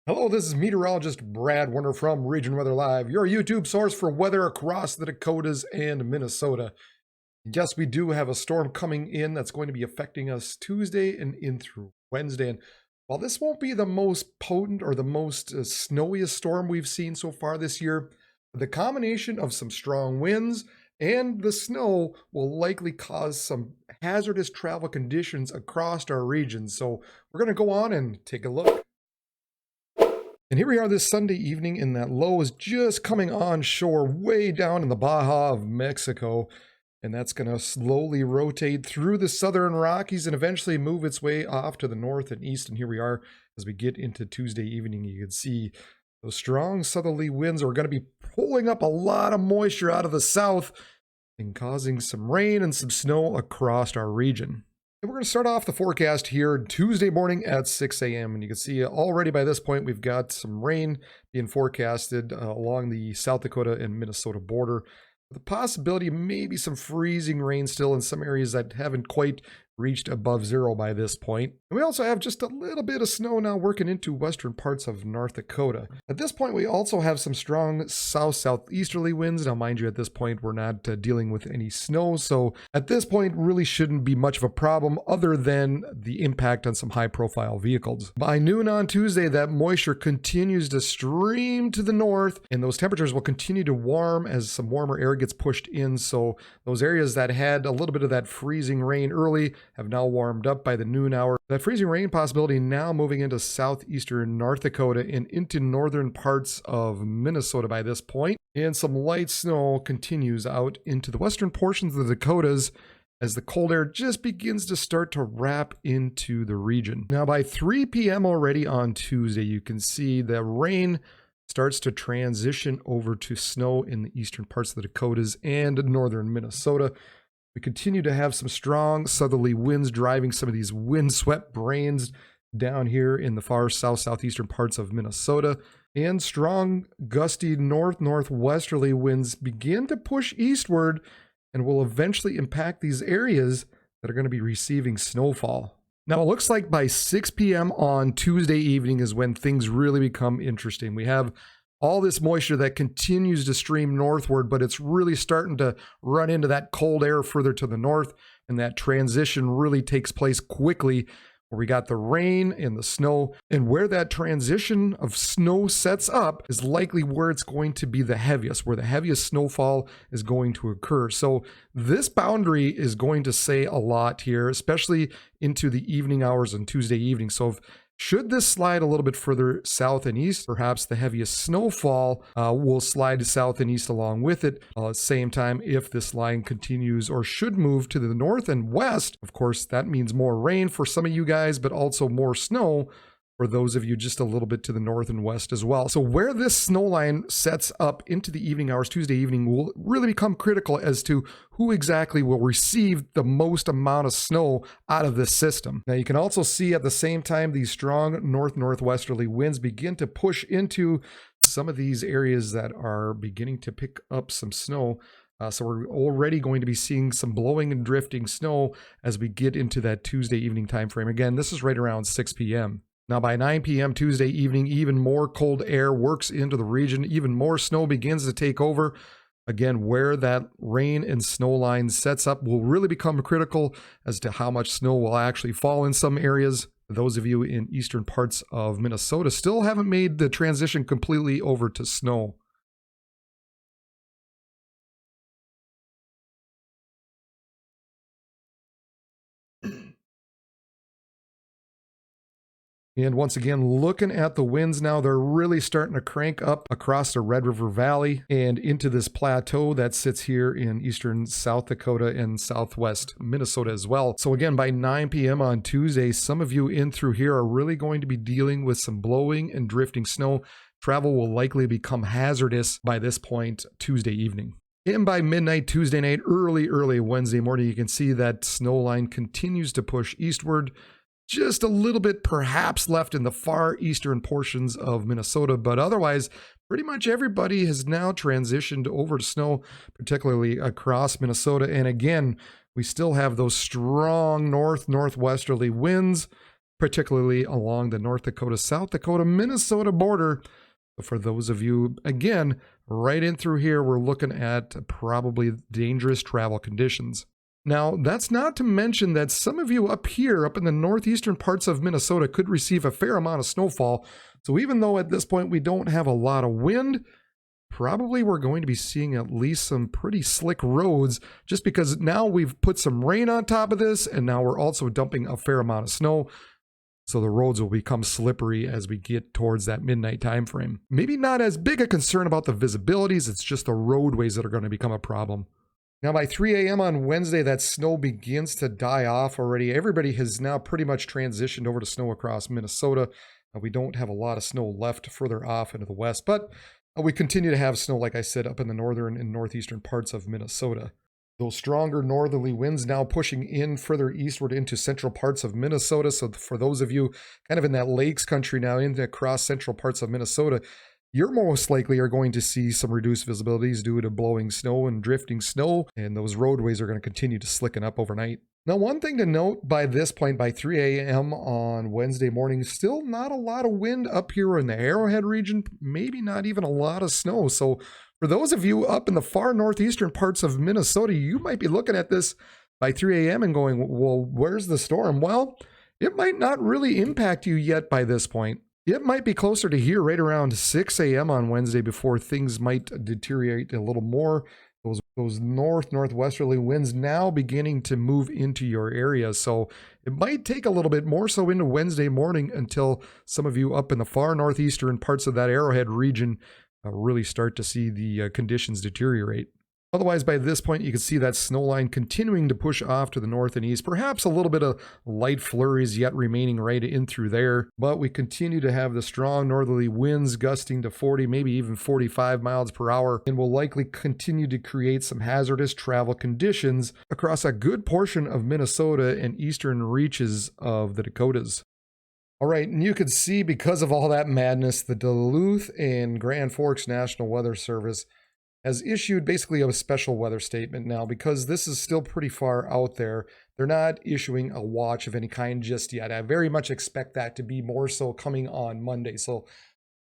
Hello, this is meteorologist Brad Warner from Region Weather Live, your YouTube source for weather across the Dakotas and Minnesota. Yes, we do have a storm coming in that's going to be affecting us Tuesday and in through Wednesday. And while this won't be the most potent or the most snowiest storm we've seen so far this year, the combination of some strong winds and the snow will likely cause some hazardous travel conditions across our region. So we're going to go on and take a look. And here we are this Sunday evening, and that low is just coming on shore way down in the Baja of Mexico. And that's going to slowly rotate through the southern Rockies and eventually move its way off to the north and east. And here we are as we get into Tuesday evening. You can see those strong southerly winds are going to be pulling up a lot of moisture out of the south and causing some rain and some snow across our region. And we're going to start off the forecast here Tuesday morning at 6 a.m. And you can see already by this point, we've got some rain being forecasted along the South Dakota and Minnesota border. The possibility of maybe some freezing rain still in some areas that haven't quite reached above zero by this point. And we also have just a little bit of snow now working into western parts of North Dakota. At this point, we also have some strong south-southeasterly winds. Now, mind you, at this point, we're not dealing with any snow. So at this point, really shouldn't be much of a problem other than the impact on some high-profile vehicles. By noon on Tuesday, that moisture continues to stream to the north, and those temperatures will continue to warm as some warmer air gets pushed in. So those areas that had a little bit of that freezing rain early have now warmed up by the noon hour. That freezing rain possibility now moving into southeastern North Dakota and into northern parts of Minnesota by this point. And some light snow continues out into the western portions of the Dakotas as the cold air just begins to start to wrap into the region. Now by 3 p.m. already on Tuesday, you can see the rain starts to transition over to snow in the eastern parts of the Dakotas and northern Minnesota. We continue to have some strong southerly winds driving some of these windswept brains down here in the far southeastern parts of Minnesota. And strong, gusty northwesterly winds begin to push eastward and will eventually impact these areas that are going to be receiving snowfall. Now, it looks like by 6 p.m. on Tuesday evening is when things really become interesting. We have all this moisture that continues to stream northward, but it's really starting to run into that cold air further to the north, and that transition really takes place quickly where we got the rain and the snow, and where that transition of snow sets up is likely where it's going to be the heaviest, where the heaviest snowfall is going to occur. So this boundary is going to say a lot here, especially into the evening hours on Tuesday evening. So should this slide a little bit further south and east, perhaps the heaviest snowfall will slide south and east along with it. At the same time, if this line continues or should move to the north and west, of course, that means more rain for some of you guys, but also more snow for those of you just a little bit to the north and west as well. So where this snow line sets up into the evening hours Tuesday evening will really become critical as to who exactly will receive the most amount of snow out of this system. Now you can also see at the same time these strong northwesterly winds begin to push into some of these areas that are beginning to pick up some snow. So we're already going to be seeing some blowing and drifting snow as we get into that Tuesday evening time frame. Again, this is right around 6 p.m. Now by 9 p.m. Tuesday evening, even more cold air works into the region. Even more snow begins to take over. Again, where that rain and snow line sets up will really become critical as to how much snow will actually fall in some areas. Those of you in eastern parts of Minnesota still haven't made the transition completely over to snow. And once again, looking at the winds now, they're really starting to crank up across the Red River Valley and into this plateau that sits here in eastern South Dakota and southwest Minnesota as well. So again, by 9 p.m. on Tuesday, some of you in through here are really going to be dealing with some blowing and drifting snow. Travel will likely become hazardous by this point Tuesday evening. And by midnight Tuesday night, early Wednesday morning, you can see that snow line continues to push eastward. Just a little bit perhaps left in the far eastern portions of Minnesota, but otherwise pretty much everybody has now transitioned over to snow, particularly across Minnesota. And again, we still have those strong northwesterly winds particularly along the North Dakota, South Dakota, Minnesota border. So for those of you, again, right in through here, we're looking at probably dangerous travel conditions. Now, that's not to mention that some of you up here, up in the northeastern parts of Minnesota, could receive a fair amount of snowfall. So even though at this point we don't have a lot of wind, probably we're going to be seeing at least some pretty slick roads, just because now we've put some rain on top of this, and now we're also dumping a fair amount of snow. So the roads will become slippery as we get towards that midnight time frame. Maybe not as big a concern about the visibilities, it's just the roadways that are going to become a problem. Now by 3 a.m. on Wednesday, that snow begins to die off already. Everybody has now pretty much transitioned over to snow across Minnesota. We don't have a lot of snow left further off into the west, but we continue to have snow, like I said, up in the northern and northeastern parts of Minnesota. Those stronger northerly winds now pushing in further eastward into central parts of Minnesota. So for those of you kind of in that lakes country now, into across central parts of Minnesota, you're most likely are going to see some reduced visibilities due to blowing snow and drifting snow, and those roadways are going to continue to slicken up overnight. Now, one thing to note by this point, by 3 a.m. on Wednesday morning, still not a lot of wind up here in the Arrowhead region, maybe not even a lot of snow. So for those of you up in the far northeastern parts of Minnesota, you might be looking at this by 3 a.m. and going, well, where's the storm? Well, it might not really impact you yet by this point. It might be closer to here right around 6 a.m. on Wednesday before things might deteriorate a little more. Those northwesterly winds now beginning to move into your area. So it might take a little bit more so into Wednesday morning until some of you up in the far northeastern parts of that Arrowhead region really start to see the conditions deteriorate. Otherwise, by this point, you can see that snow line continuing to push off to the north and east. Perhaps a little bit of light flurries yet remaining right in through there. But we continue to have the strong northerly winds gusting to 40, maybe even 45 miles per hour, and will likely continue to create some hazardous travel conditions across a good portion of Minnesota and eastern reaches of the Dakotas. All right, and you can see because of all that madness, the Duluth and Grand Forks National Weather Service has issued basically a special weather statement now, because this is still pretty far out there. They're not issuing a watch of any kind just yet. I very much expect that to be more so coming on Monday. So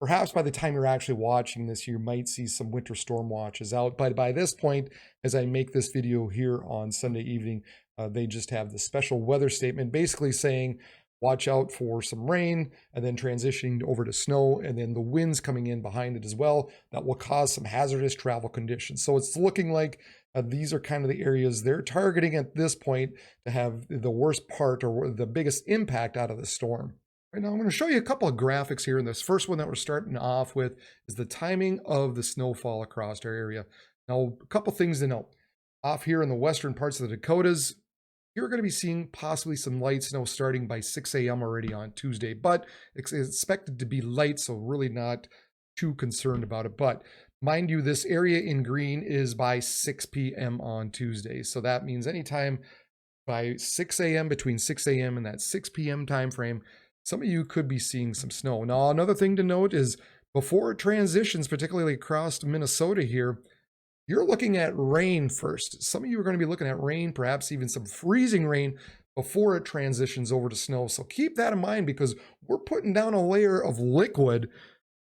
perhaps by the time you're actually watching this, you might see some winter storm watches out. But by this point, as I make this video here on Sunday evening, they just have the special weather statement basically saying, watch out for some rain, and then transitioning over to snow, and then the winds coming in behind it as well. That will cause some hazardous travel conditions. So it's looking like these are kind of the areas they're targeting at this point to have the worst part or the biggest impact out of the storm. Right now, I'm going to show you a couple of graphics here. And this first one that we're starting off with is the timing of the snowfall across our area. Now, a couple things to note. Off here in the western parts of the Dakotas, you're going to be seeing possibly some light snow starting by 6 a.m. already on Tuesday, but it's expected to be light, so really not too concerned about it. But mind you, this area in green is by 6 p.m. on Tuesday. So that means anytime by 6 a.m., between 6 a.m. and that 6 p.m. time frame, some of you could be seeing some snow. Now, another thing to note is before it transitions, particularly across Minnesota here, you're looking at rain first. Some of you are going to be looking at rain, perhaps even some freezing rain before it transitions over to snow. So keep that in mind, because we're putting down a layer of liquid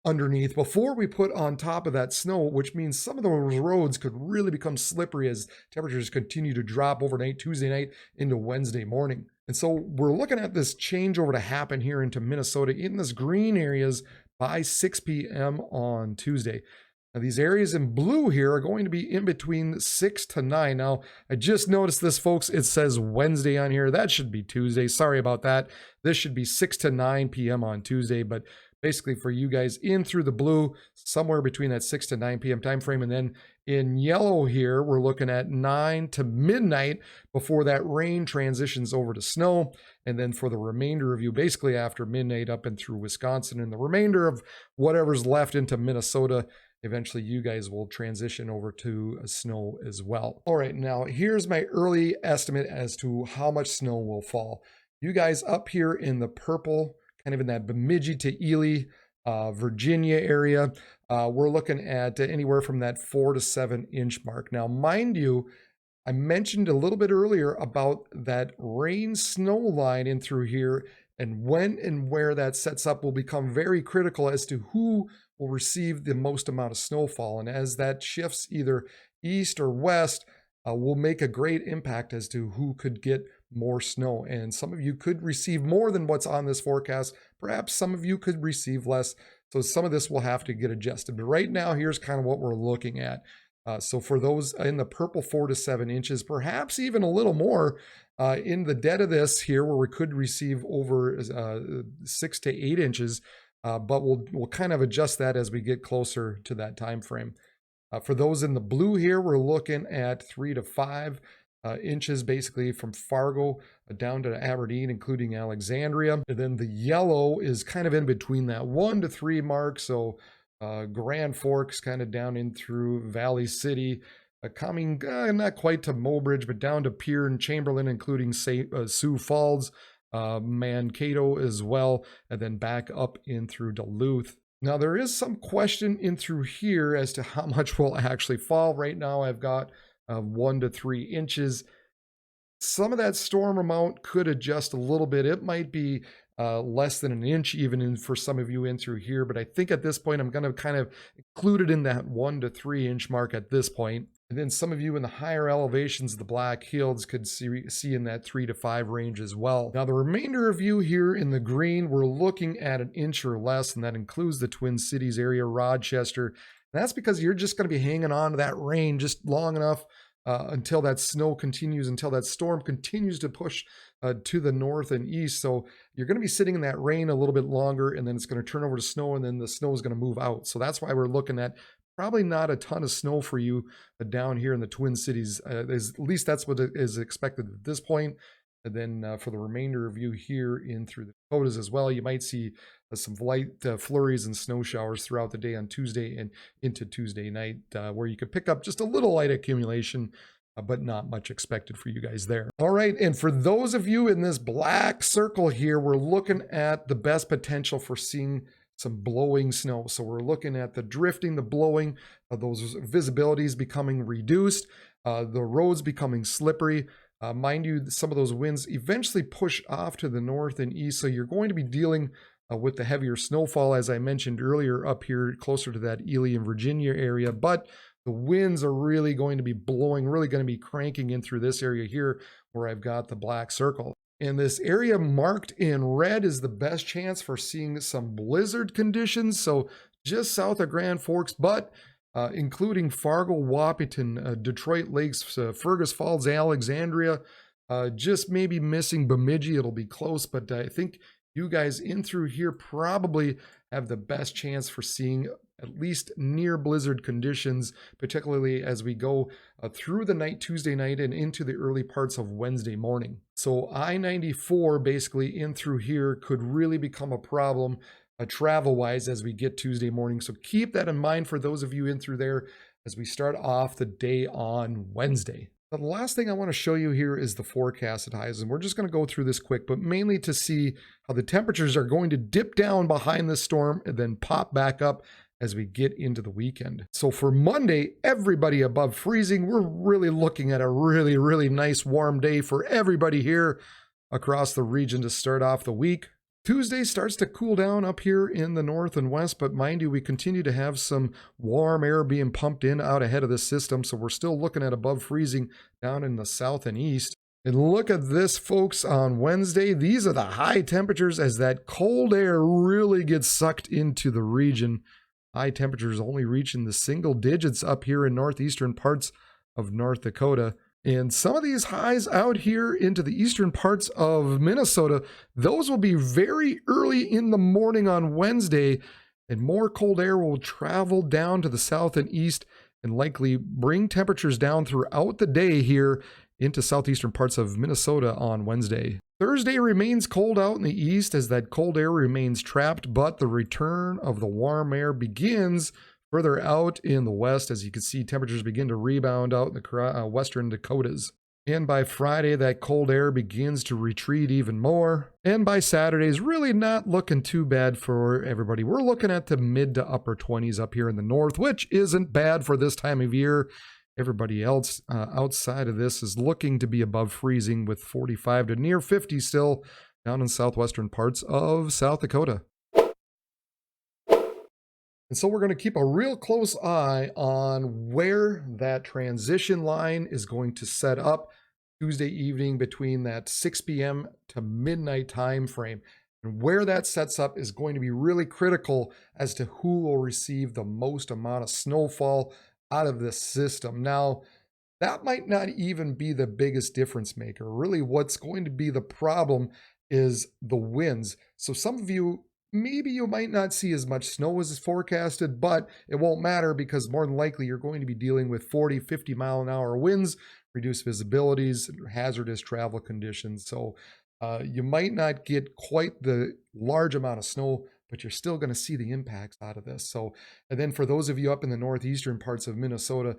underneath before we put on top of that snow, which means some of those roads could really become slippery as temperatures continue to drop overnight, Tuesday night into Wednesday morning. And so we're looking at this changeover to happen here into Minnesota in this green areas by 6 p.m. on Tuesday. Now, these areas in blue here are going to be in between 6 to 9. Now, I just noticed this, folks. It says Wednesday on here. That should be Tuesday. Sorry about that. This should be 6 to 9 p.m. on Tuesday. But basically for you guys in through the blue, somewhere between that 6 to 9 p.m. time frame. And then in yellow here, we're looking at 9 to midnight before that rain transitions over to snow. And then for the remainder of you, basically after midnight up and through Wisconsin, and the remainder of whatever's left into Minnesota, eventually you guys will transition over to snow as well. All right, now here's my early estimate as to how much snow will fall. You guys up here in the purple, kind of in that Bemidji to Ely, Virginia area, we're looking at anywhere from that 4 to 7 inch mark. Now, mind you, I mentioned a little bit earlier about that rain snow line in through here And when and where that sets up will become very critical as to who will receive the most amount of snowfall. And as that shifts either east or west, will make a great impact as to who could get more snow. And some of you could receive more than what's on this forecast. Perhaps some of you could receive less. So some of this will have to get adjusted. But right now, here's kind of what we're looking at. So for those in the purple, 4 to 7 inches, perhaps even a little more in the dead of this here, where we could receive over 6 to 8 inches. But we'll kind of adjust that as we get closer to that time frame. For those in the blue here, we're looking at 3 to 5 inches, basically from Fargo down to Aberdeen, including Alexandria. And then the yellow is kind of in between that 1 to 3 mark. So Grand Forks kind of down in through Valley City, coming not quite to Mobridge, but down to Pierre and Chamberlain, including Sioux Falls, Mankato as well, and then back up in through Duluth. Now, there is some question in through here as to how much will actually fall. Right now, I've got 1 to 3 inches. Some of that storm amount could adjust a little bit. It might be less than an inch even for some of you in through here, but I think at this point, I'm going to kind of include it in that 1 to 3 inch mark at this point. And then some of you in the higher elevations, the Black Hills, could see in that 3 to 5 range as well. Now, the remainder of you here in the green, we're looking at an inch or less, and that includes the Twin Cities area, Rochester. And that's because you're just going to be hanging on to that rain just long enough until that snow continues, until that storm continues to push to the north and east. So you're going to be sitting in that rain a little bit longer, and then it's going to turn over to snow, and then the snow is going to move out. So that's why we're looking at probably not a ton of snow for you down here in the Twin Cities. At least that's what is expected at this point. And then for the remainder of you here in through the Dakotas as well, you might see some light flurries and snow showers throughout the day on Tuesday and into Tuesday night, where you could pick up just a little light accumulation, but not much expected for you guys there. All right, and for those of you in this black circle here, we're looking at the best potential for seeing some blowing snow. So we're looking at the drifting, the blowing, those visibilities becoming reduced, the roads becoming slippery. Mind you, some of those winds eventually push off to the north and east, so you're going to be dealing with the heavier snowfall, as I mentioned earlier, up here closer to that Ely and Virginia area. But the winds are really going to be blowing, really going to be cranking in through this area here where I've got the black circle. And this area marked in red is the best chance for seeing some blizzard conditions. So just south of Grand Forks, but including Fargo, Wahpeton, Detroit Lakes, Fergus Falls, Alexandria, just maybe missing Bemidji. It'll be close, but I think you guys in through here probably have the best chance for seeing at least near blizzard conditions, particularly as we go through the night, Tuesday night, and into the early parts of Wednesday morning. So I-94 basically in through here could really become a problem travel-wise as we get Tuesday morning. So keep that in mind for those of you in through there as we start off the day on Wednesday. The last thing I want to show you here is the forecasted highs, and we're just going to go through this quick, but mainly to see how the temperatures are going to dip down behind the storm and then pop back up as we get into the weekend. So for Monday, everybody above freezing. We're really looking at a really, really nice warm day for everybody here across the region to start off the week. Tuesday starts to cool down up here in the north and west, but mind you, we continue to have some warm air being pumped in out ahead of the system, so we're still looking at above freezing down in the south and east. And look at this, folks, on Wednesday. These are the high temperatures as that cold air really gets sucked into the region. High temperatures only reaching the single digits up here in northeastern parts of North Dakota. And some of these highs out here into the eastern parts of Minnesota, those will be very early in the morning on Wednesday, and more cold air will travel down to the south and east and likely bring temperatures down throughout the day here into southeastern parts of Minnesota on Wednesday. Thursday remains cold out in the east as that cold air remains trapped, but the return of the warm air begins further out in the west, as you can see temperatures begin to rebound out in the western Dakotas. And by Friday, that cold air begins to retreat even more. And by Saturday is really not looking too bad for everybody. We're looking at the mid to upper 20s up here in the north, which isn't bad for this time of year. Everybody else outside of this is looking to be above freezing with 45 to near 50 still down in southwestern parts of South Dakota. And so we're going to keep a real close eye on where that transition line is going to set up Tuesday evening between that 6 p.m. to midnight time frame. And where that sets up is going to be really critical as to who will receive the most amount of snowfall out of this system. Now, that might not even be the biggest difference maker. Really, what's going to be the problem is the winds. So some of you, maybe you might not see as much snow as is forecasted, but it won't matter because more than likely you're going to be dealing with 40, 50 mile an hour winds, reduced visibilities, hazardous travel conditions. So you might not get quite the large amount of snow, but you're still going to see the impacts out of this. So, and then for those of you up in the northeastern parts of Minnesota,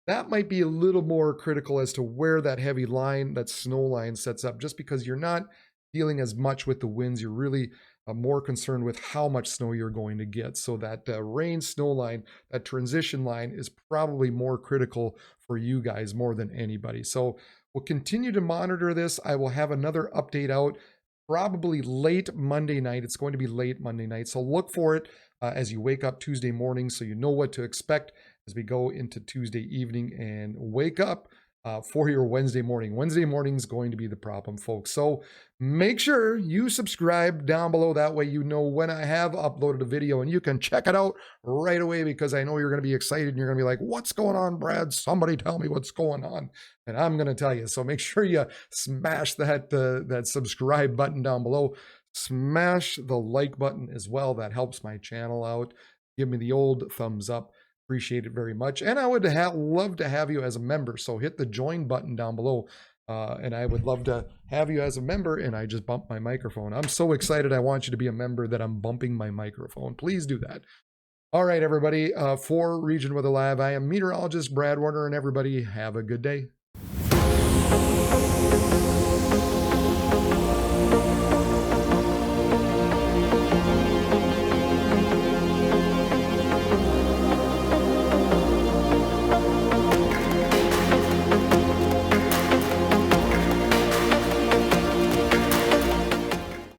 that might be a little more critical as to where that heavy line, that snow line sets up, just because you're not dealing as much with the winds. You're really more concerned with how much snow you're going to get. So that rain snow line, that transition line is probably more critical for you guys more than anybody. So we'll continue to monitor this. I will have another update out probably late Monday night. It's going to be late Monday night. So look for it as you wake up Tuesday morning so you know what to expect as we go into Tuesday evening and wake up for your Wednesday morning. Wednesday morning is going to be the problem, folks. So make sure you subscribe down below. That way you know when I have uploaded a video and you can check it out right away, because I know you're going to be excited and you're going to be like, what's going on, Brad? Somebody tell me what's going on. And I'm going to tell you. So make sure you smash that subscribe button down below. Smash the like button as well. That helps my channel out. Give me the old thumbs up. Appreciate it very much. And I would love to have you as a member. So hit the join button down below. And I would love to have you as a member. And I just bumped my microphone. I'm so excited. I want you to be a member that I'm bumping my microphone. Please do that. All right, everybody. For Region Weather Live, I am meteorologist Brad Warner, and everybody have a good day.